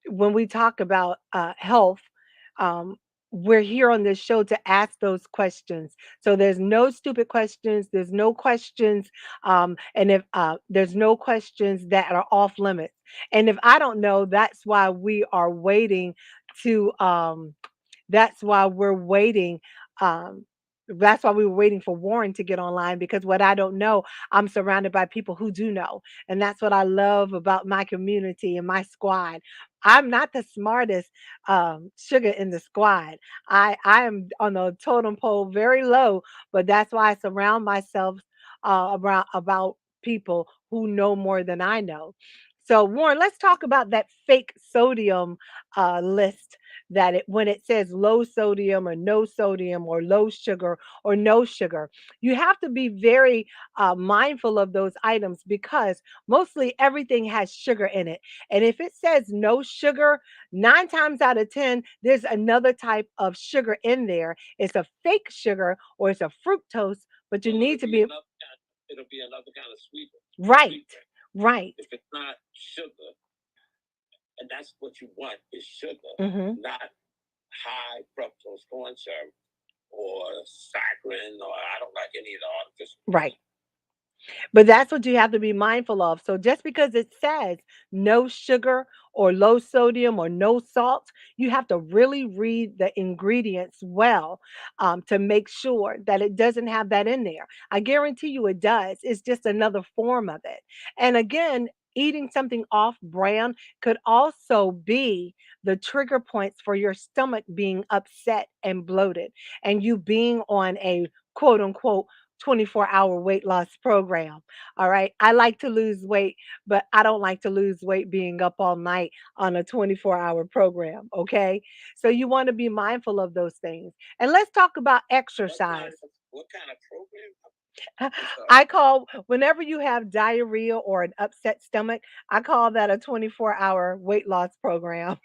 when we talk about health, um, we're here on this show to ask those questions. So there's no stupid questions. There's no questions, and if there's no questions that are off limits. And if I don't know, that's why we are waiting to. That's why we're waiting. Um, that's why we were waiting for Warren to get online because what I don't know, I'm surrounded by people who do know. And that's what I love about my community and my squad. I'm not the smartest sugar in the squad. I am on the totem pole very low, but that's why I surround myself around about people who know more than I know. So Warren, let's talk about that fake sodium list that when it says low sodium or low sugar or no sugar, you have to be very mindful of those items because mostly everything has sugar in it. And if it says no sugar, 9 times out of 10, there's another type of sugar in there. It's a fake sugar or it's a fructose, but you need to be. It'll be another kind of sweetener. Right, right. If it's not sugar, and that's what you want is sugar, not high fructose corn syrup or saccharin, or I don't like any of the artificial. Right. But that's what you have to be mindful of. So just because it says no sugar or low sodium or no salt, you have to really read the ingredients well to make sure that it doesn't have that in there. I guarantee you it does. It's just another form of it. And again, eating something off brand could also be the trigger points for your stomach being upset and bloated and you being on a quote unquote 24-hour weight loss program. All right. I like to lose weight, but I don't like to lose weight being up all night on a 24-hour program. Okay. So you want to be mindful of those things. And let's talk about exercise. What kind of program? I call whenever you have diarrhea or an upset stomach, I call that a 24-hour weight loss program.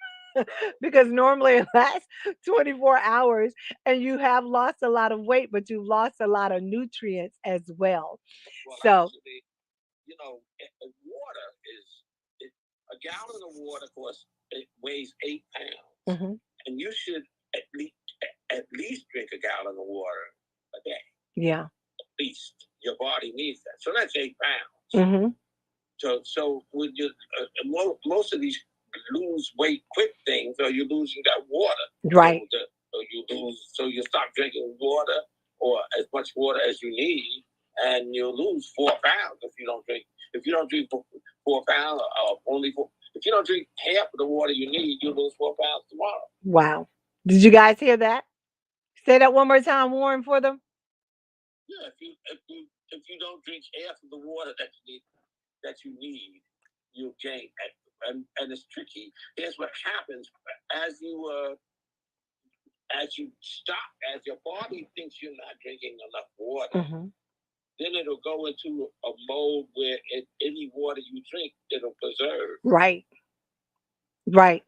Because normally it lasts 24 hours and you have lost a lot of weight, but you've lost a lot of nutrients as well. So, actually, water a gallon of water costs, it weighs 8 pounds. And you should at least, drink a gallon of water a day. Yeah. At least your body needs that. So that's 8 pounds. So with your most of these lose weight quick things, or you're losing that water. Right. So you stop drinking water or as much water as you need, and you'll lose 4 pounds if you don't drink. If you don't drink 4 pounds, if you don't drink half of the water you need, you'll lose 4 pounds tomorrow. Wow. Did you guys hear that? Say that one more time, Warren, for them. Yeah, if you don't drink half of the water that you need, you'll gain. And it's tricky. Here's what happens as you stop, as your body thinks you're not drinking enough water. Then it'll go into a mode where any water you drink, it'll preserve. Right. Right.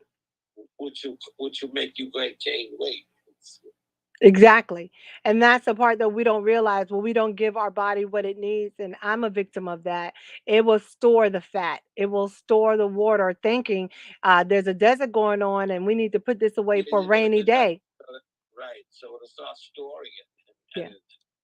Which will make you gain weight. Exactly. And that's the part that we don't realize when we don't give our body what it needs. And I'm a victim of that. It will store the fat, it will store the water, thinking there's a desert going on and we need to put this away for a rainy day. Right. So it'll start storing it, Yeah.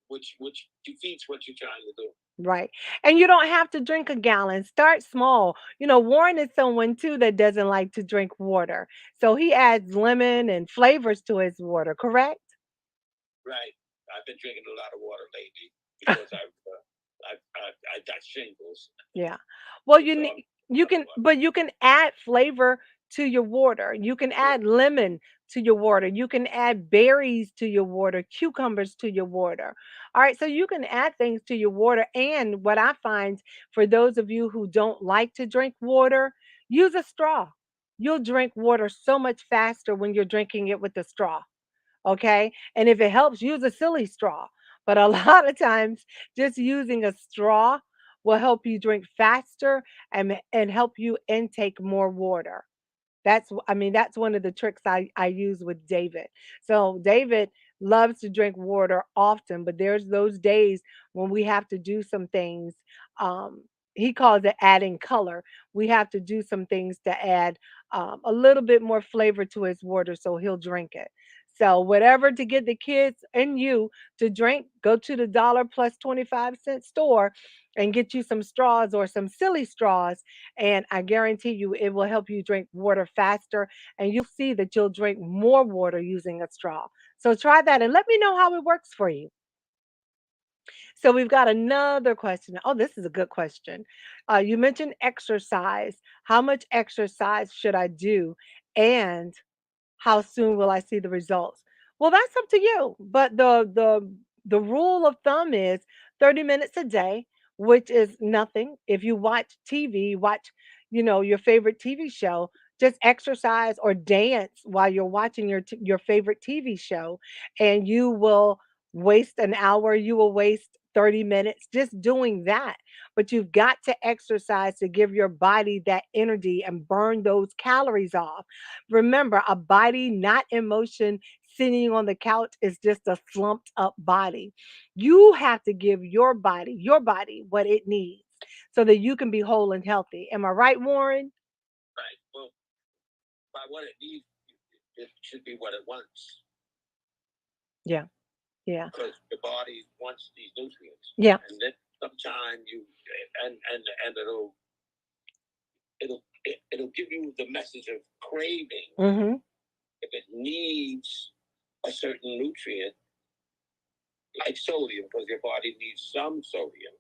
which defeats what you're trying to do. Right. And you don't have to drink a gallon. Start small. Warren is someone too that doesn't like to drink water. So he adds lemon and flavors to his water, correct? Right. I've been drinking a lot of water lately because I got shingles. Yeah. Well, So I'm you can, but you can add flavor to your water. You can add lemon to your water. You can add berries to your water, cucumbers to your water. All right, so you can add things to your water. And what I find for those of you who don't like to drink water, use a straw. You'll drink water so much faster when you're drinking it with a straw. Okay. And if it helps, use a silly straw. But a lot of times, just using a straw will help you drink faster and help you intake more water. That's one of the tricks I use with David. So David loves to drink water often, but there's those days when we have to do some things. Um, he calls it adding color. We have to do some things to add a little bit more flavor to his water, so he'll drink it. So whatever to get the kids and you to drink, go to the dollar plus 25-cent store and get you some straws or some silly straws, and I guarantee you it will help you drink water faster, and you'll see that you'll drink more water using a straw. So try that and let me know how it works for you. So we've got another question. Oh, this is a good question. You mentioned exercise. How much exercise should I do? And how soon will I see the results? Well, that's up to you. But the rule of thumb is 30 minutes a day, which is nothing. If you watch TV, watch, your favorite TV show, just exercise or dance while you're watching your favorite TV show, and you will waste an hour, you will waste 30 minutes just doing that. But you've got to exercise to give your body that energy and burn those calories off. Remember, a body not in motion sitting on the couch is just a slumped up body. You have to give your body what it needs so that you can be whole and healthy. Am I right, Warren? Right. Well, by what it needs, it should be what it wants. Yeah. Yeah. Because your body wants these nutrients. Yeah. And then sometime you and it'll give you the message of craving. Mhm. If it needs a certain nutrient like sodium, because your body needs some sodium,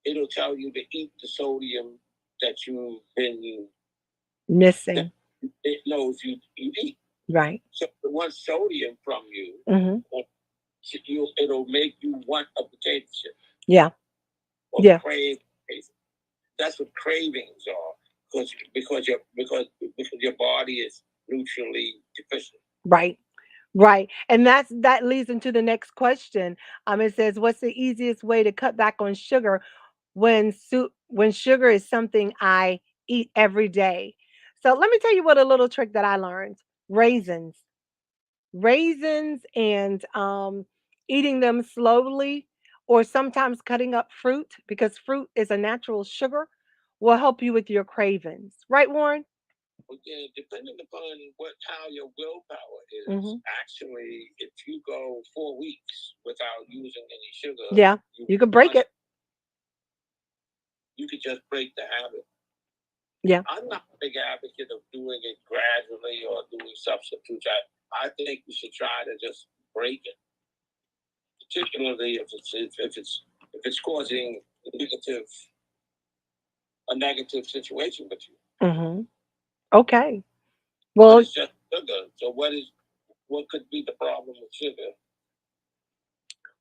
it'll tell you to eat the sodium that you've been Missing. it knows you eat. Right. So it wants sodium from you. Mhm. It'll make you want a potato chip Yeah. or Yeah. crave. That's what cravings are, because your body is nutritionally deficient. Right. Right. And that leads into the next question. It says, what's the easiest way to cut back on sugar when sugar is something I eat every day? So let me tell you what a little trick that I learned. Raisins. Raisins and eating them slowly, or sometimes cutting up fruit, because fruit is a natural sugar, will help you with your cravings. Right, Warren? Again, depending upon how your willpower is, Hmm. actually, if you go 4 weeks without using any sugar, Yeah, you could break it. you could just break the habit. Yeah. I'm not a big advocate of doing it gradually or doing substitutes. I think we should try to just break it, particularly if it's causing negative a negative situation with you. Hmm. Okay. But Well, it's just sugar. So what could be the problem with sugar? And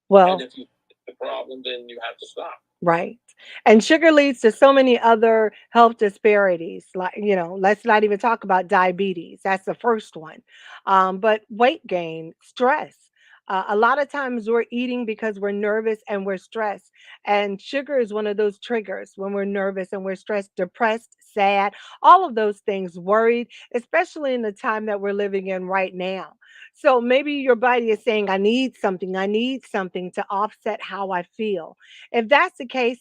well, if you the problem, then you have to stop. right. And sugar leads to so many other health disparities. Like, let's not even talk about diabetes. That's the first one. But weight gain, stress. A lot of times we're eating because we're nervous and we're stressed. And sugar is one of those triggers when we're nervous and we're stressed, depressed, sad, all of those things, worried, especially in the time that we're living in right now. So maybe your body is saying, I need something to offset how I feel. If that's the case,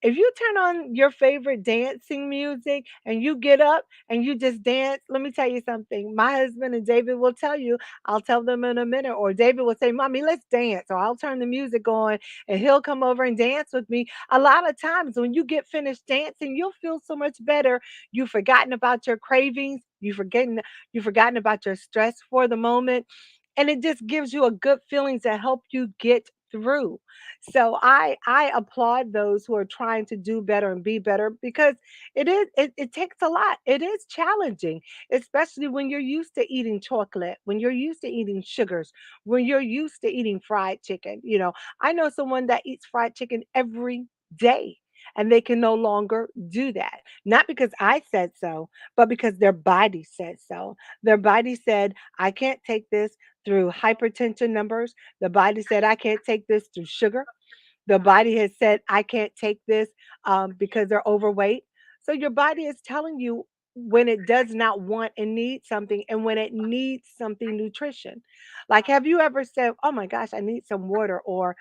if you turn on your favorite dancing music and you get up and you just dance, let me tell you something. My husband and David will tell you, I'll tell them in a minute, or David will say, Mommy, let's dance. Or I'll turn the music on and he'll come over and dance with me. A lot of times when you get finished dancing, you'll feel so much better. You've forgotten about your cravings, you've forgotten about your stress for the moment. And it just gives you a good feeling to help you get through. So I applaud those who are trying to do better and be better, because it takes a lot. It is challenging, especially when you're used to eating chocolate, when you're used to eating sugars, when you're used to eating fried chicken. I know someone that eats fried chicken every day. And they can no longer do that. Not because I said so, but because their body said so. Their body said, I can't take this through hypertension numbers. The body said, I can't take this through sugar. The body has said, I can't take this because they're overweight. So your body is telling you when it does not want and need something, and when it needs something nutrition. Like, have you ever said, oh my gosh, I need some water, or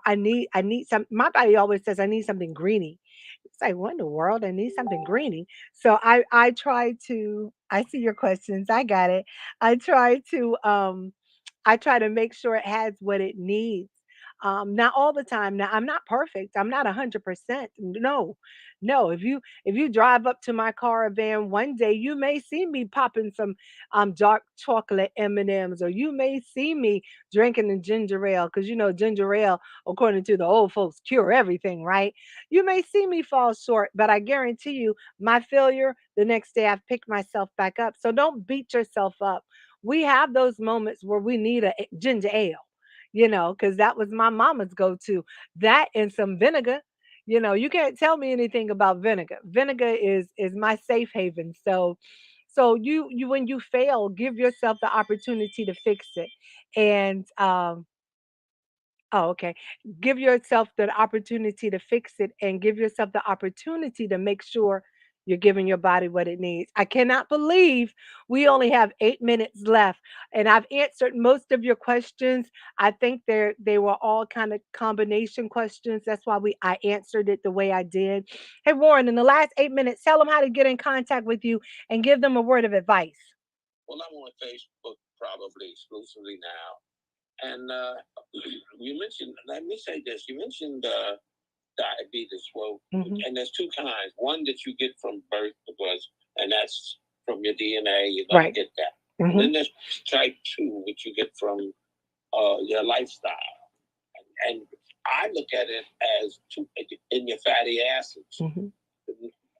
I need some, my body always says I need something greeny. It's like, what in the world? I need something greeny. So I try to, I see your questions. I got it. I try to make sure it has what it needs. Not all the time. Now I'm not perfect. I'm not 100%. No, no. If you drive up to my caravan one day, you may see me popping some dark chocolate M&Ms, or you may see me drinking the ginger ale, because ginger ale, according to the old folks, cure everything, right? You may see me fall short, but I guarantee you, my failure, the next day I've picked myself back up. So don't beat yourself up. We have those moments where we need a ginger ale, because that was my mama's go to. That and some vinegar. You can't tell me anything about vinegar. Vinegar is my safe haven. So you when you fail, give yourself the opportunity to fix it. And Oh, okay. Give yourself the opportunity to fix it, and give yourself the opportunity to make sure you're giving your body what it needs. I cannot believe we only have 8 minutes left, and I've answered most of your questions. I think they were all kind of combination questions. That's why I answered it the way I did. Hey Warren, in the last 8 minutes, tell them how to get in contact with you and give them a word of advice. Well, I'm on Facebook probably exclusively now. And you mentioned, let me say this, you mentioned diabetes. Well, and there's two kinds. One that you get from birth, because, and that's from your DNA, you're going to get that. And then there's type 2, which you get from your lifestyle. And I look at it as two, in your fatty acids.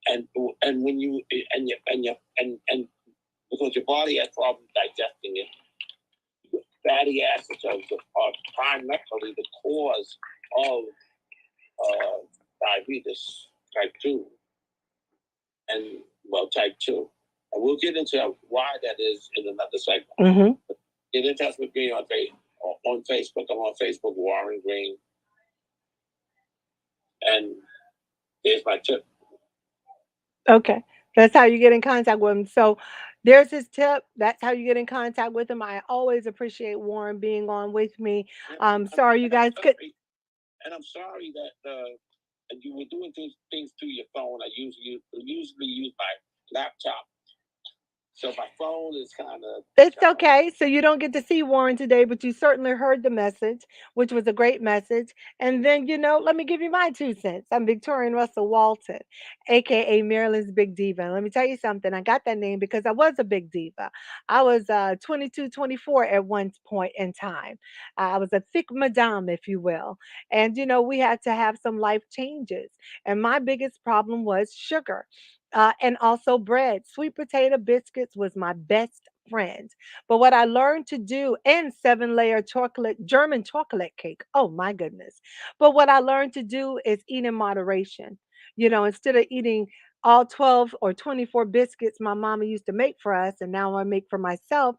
And when you and because your body has problems digesting it, fatty acids are primarily the cause of diabetes type 2, and well, type 2. And we'll get into why that is in another segment. Get in touch with me on Facebook. I'm on Facebook, Warren Green. And here's my tip. Okay. That's how you get in contact with him. So there's his tip. That's how you get in contact with him. I always appreciate Warren being on with me. Sorry you guys could. And I'm sorry that you were doing things through your phone. I usually use my laptop. So my phone is kind of. It's okay. So you don't get to see Warren today, but you certainly heard the message, which was a great message. And then, let me give you my 2 cents. I'm Victorian Russell Walton, aka Maryland's Big Diva. And let me tell you something. I got that name because I was a big diva. I was 22, 24 at one point in time. I was a thick madame, if you will. And we had to have some life changes. And my biggest problem was sugar. And also bread. Sweet potato biscuits was my best friend. But what I learned to do, and 7 layer chocolate, German chocolate cake. Oh my goodness. But what I learned to do is eat in moderation. Instead of eating all 12 or 24 biscuits my mama used to make for us and now I make for myself,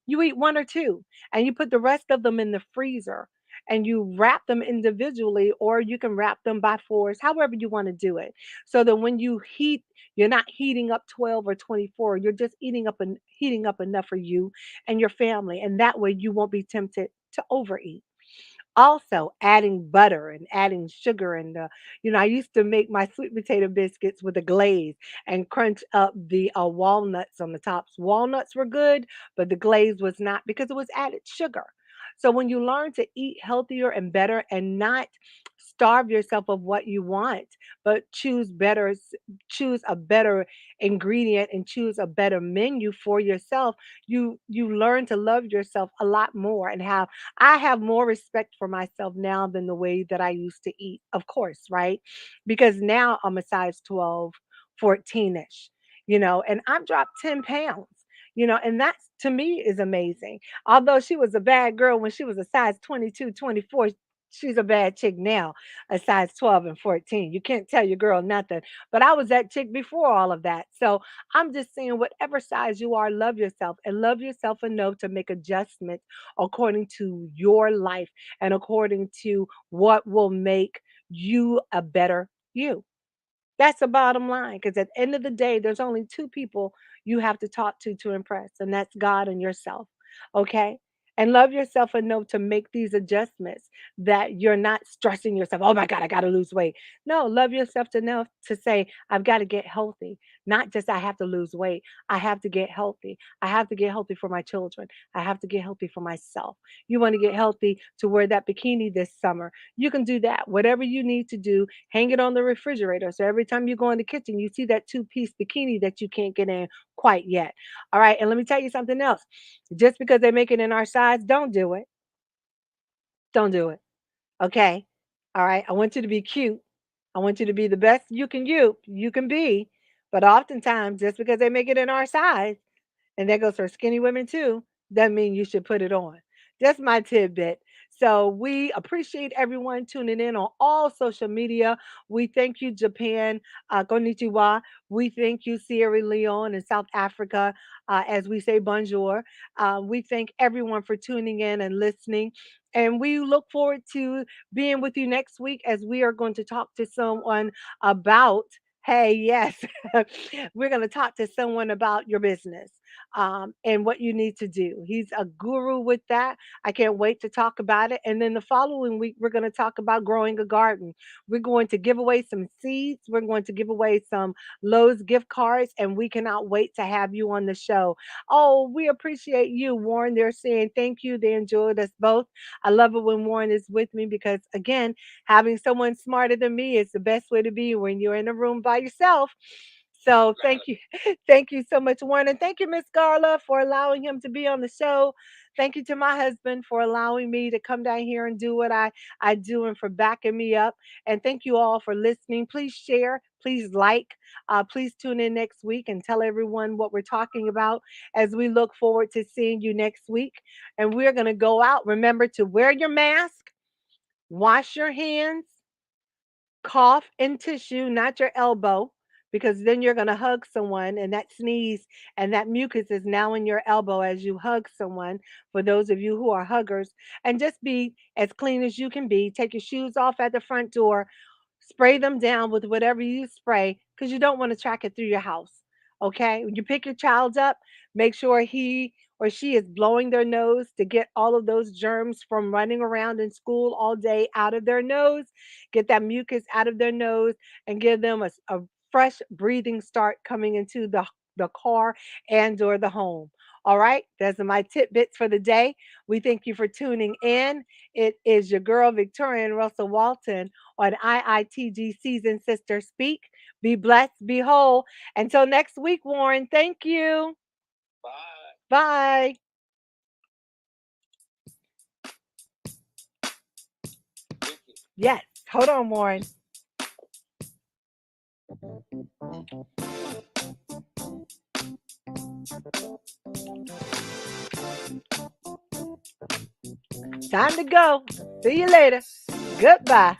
you eat one or two and you put the rest of them in the freezer and you wrap them individually or you can wrap them by fours, however you want to do it. So that when you heat, you're not heating up 12 or 24, you're just eating up and heating up enough for you and your family and that way you won't be tempted to overeat. Also, adding butter and adding sugar and I used to make my sweet potato biscuits with a glaze and crunch up the walnuts on the tops. Walnuts were good, but the glaze was not because it was added sugar. So when you learn to eat healthier and better and not starve yourself of what you want, but choose a better ingredient and choose a better menu for yourself, you learn to love yourself a lot more and I have more respect for myself now than the way that I used to eat, of course, right? Because now I'm a size 12, 14-ish, and I've dropped 10 pounds, and that to me is amazing. Although she was a bad girl when she was a size 22, 24, she's a bad chick now, a size 12 and 14. You can't tell your girl nothing. But I was that chick before all of that. So I'm just saying, whatever size you are, love yourself and love yourself enough to make adjustments according to your life and according to what will make you a better you. That's the bottom line. Because at the end of the day, there's only two people you have to talk to impress, and that's God and yourself. Okay? And love yourself enough to make these adjustments that you're not stressing yourself. Oh my God, I got to lose weight. No, love yourself enough to say, I've got to get healthy. Not just I have to lose weight. I have to get healthy. I have to get healthy for my children. I have to get healthy for myself. You want to get healthy to wear that bikini this summer. You can do that. Whatever you need to do, hang it on the refrigerator. So every time you go in the kitchen, you see that two-piece bikini that you can't get in quite yet. All right. And let me tell you something else. Just because they make it in our size, don't do it. Don't do it. Okay. All right. I want you to be cute. I want you to be the best you can be. But oftentimes, just because they make it in our size, and that goes for skinny women too, doesn't mean you should put it on. That's my tidbit. So we appreciate everyone tuning in on all social media. We thank you, Japan, konnichiwa. We thank you, Sierra Leone and South Africa, as we say bonjour. We thank everyone for tuning in and listening. And we look forward to being with you next week as we are going to talk to someone about, hey, yes, we're going to talk to someone about your business and what you need to do. He's a guru with that. I can't wait to talk about it. And then the following week, we're going to talk about growing a garden. We're going to give away some seeds. We're going to give away some Lowe's gift cards, and we cannot wait to have you on the show. Oh, we appreciate you, Warren. They're saying thank you. They enjoyed us both. I love it when Warren is with me because, again, having someone smarter than me is the best way to be when you're in a room by yourself. So thank you. Thank you so much, Warren. And thank you, Miss Garla, for allowing him to be on the show. Thank you to my husband for allowing me to come down here and do what I do and for backing me up. And thank you all for listening. Please share. Please like. Please tune in next week and tell everyone what we're talking about as we look forward to seeing you next week. And we're going to go out. Remember to wear your mask, wash your hands, cough and tissue, not your elbow, because then you're going to hug someone and that sneeze and that mucus is now in your elbow as you hug someone. For those of you who are huggers, and just be as clean as you can be. Take your shoes off at the front door, spray them down with whatever you spray because you don't want to track it through your house. Okay? When you pick your child up, make sure he or she is blowing their nose to get all of those germs from running around in school all day out of their nose, get that mucus out of their nose, and give them a fresh breathing start coming into the car and or the home. All right, those are my tidbits for the day. We thank you for tuning in. It is your girl, Victorianne Russell Walton, on IITG Season Sister Speak. Be blessed, be whole. Until next week, Warren, thank you. Bye. Bye. Yes, hold on, Warren. Time to go. See you later. Goodbye.